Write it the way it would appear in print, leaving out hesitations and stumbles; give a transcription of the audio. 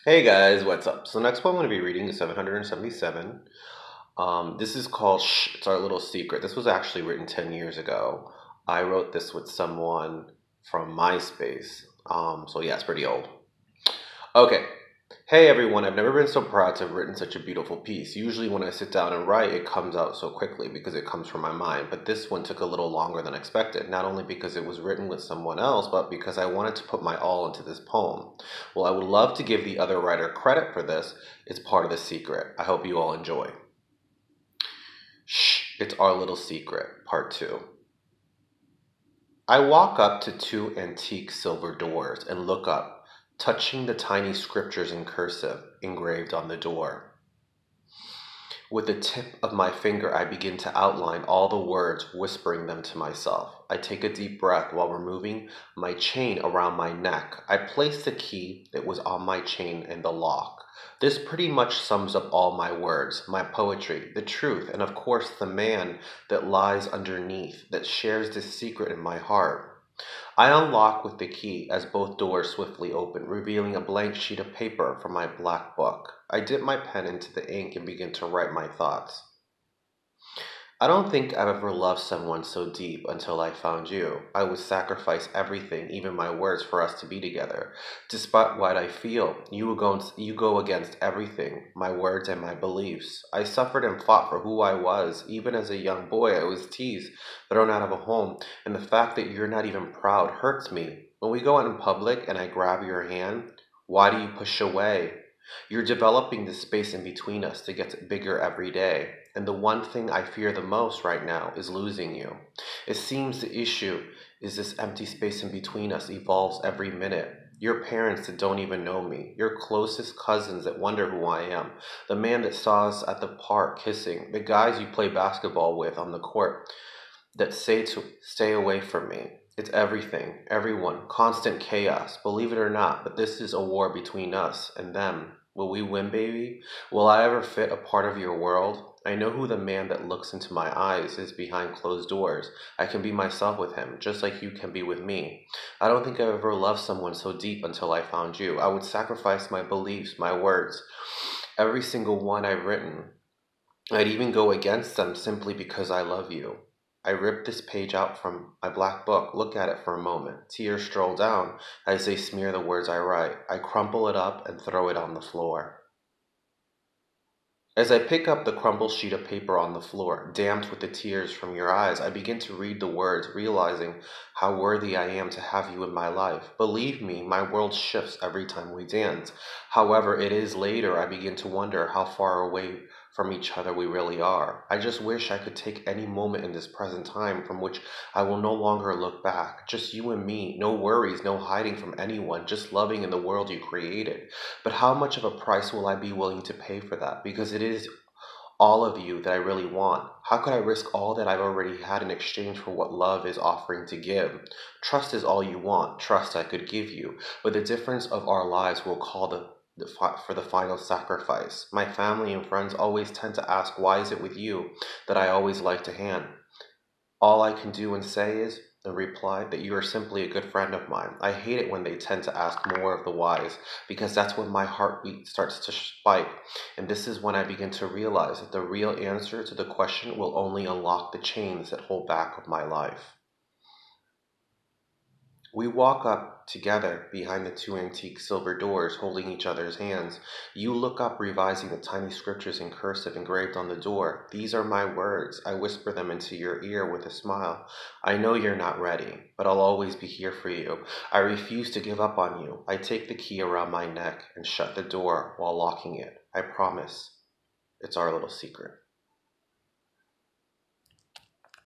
Hey guys, what's up? So the next one I'm going to be reading is 777. This is called Shh, It's Our Little Secret. This was actually written 10 years ago. I wrote this with someone from MySpace. So yeah, it's pretty old. Okay. Hey everyone, I've never been so proud to have written such a beautiful piece. Usually when I sit down and write, it comes out so quickly because it comes from my mind, but this one took a little longer than expected, not only because it was written with someone else, but because I wanted to put my all into this poem. Well, I would love to give the other writer credit for this. It's part of the secret. I hope you all enjoy. Shh, it's our little secret, part two. I walk up to two antique silver doors and look up, touching the tiny scriptures in cursive engraved on the door. With the tip of my finger, I begin to outline all the words, whispering them to myself. I take a deep breath while removing my chain around my neck. I place the key that was on my chain in the lock. This pretty much sums up all my words, my poetry, the truth, and of course the man that lies underneath, that shares this secret in my heart. I unlock with the key as both doors swiftly open, revealing a blank sheet of paper from my black book. I dip my pen into the ink and begin to write my thoughts. I don't think I've ever loved someone so deep until I found you. I would sacrifice everything, even my words, for us to be together. Despite what I feel, you go against everything, my words and my beliefs. I suffered and fought for who I was. Even as a young boy, I was teased, thrown out of a home, and the fact that you're not even proud hurts me. When we go out in public and I grab your hand, why do you push away? You're developing this space in between us that gets bigger every day. And the one thing I fear the most right now is losing you. It seems the issue is this empty space in between us evolves every minute. Your parents that don't even know me, your closest cousins that wonder who I am, the man that saw us at the park kissing, the guys you play basketball with on the court that say to stay away from me. It's everything, everyone, constant chaos. Believe it or not, but this is a war between us and them. Will we win, baby? Will I ever fit a part of your world? I know who the man that looks into my eyes is behind closed doors. I can be myself with him, just like you can be with me. I don't think I've ever loved someone so deep until I found you. I would sacrifice my beliefs, my words, every single one I've written. I'd even go against them simply because I love you. I rip this page out from my black book, look at it for a moment. Tears stroll down as they smear the words I write. I crumple it up and throw it on the floor. As I pick up the crumpled sheet of paper on the floor, damped with the tears from your eyes, I begin to read the words, realizing how worthy I am to have you in my life. Believe me, my world shifts every time we dance. However, it is later I begin to wonder how far away from each other we really are. I just wish I could take any moment in this present time from which I will no longer look back. Just you and me, no worries, no hiding from anyone, just loving in the world you created. But how much of a price will I be willing to pay for that? Because it is all of you that I really want. How could I risk all that I've already had in exchange for what love is offering to give? Trust is all you want. Trust I could give you. But the difference of our lives will call for the final sacrifice. My family and friends always tend to ask, why is it with you that I always like to hand? All I can do and say is and reply that you are simply a good friend of mine. I hate it when they tend to ask more of the whys, because that's when my heartbeat starts to spike. And this is when I begin to realize that the real answer to the question will only unlock the chains that hold back of my life. We walk up together behind the two antique silver doors, holding each other's hands. You look up, revising the tiny scriptures in cursive engraved on the door. These are my words. I whisper them into your ear with a smile. I know you're not ready, but I'll always be here for you. I refuse to give up on you. I take the key around my neck and shut the door while locking it. I promise. It's our little secret.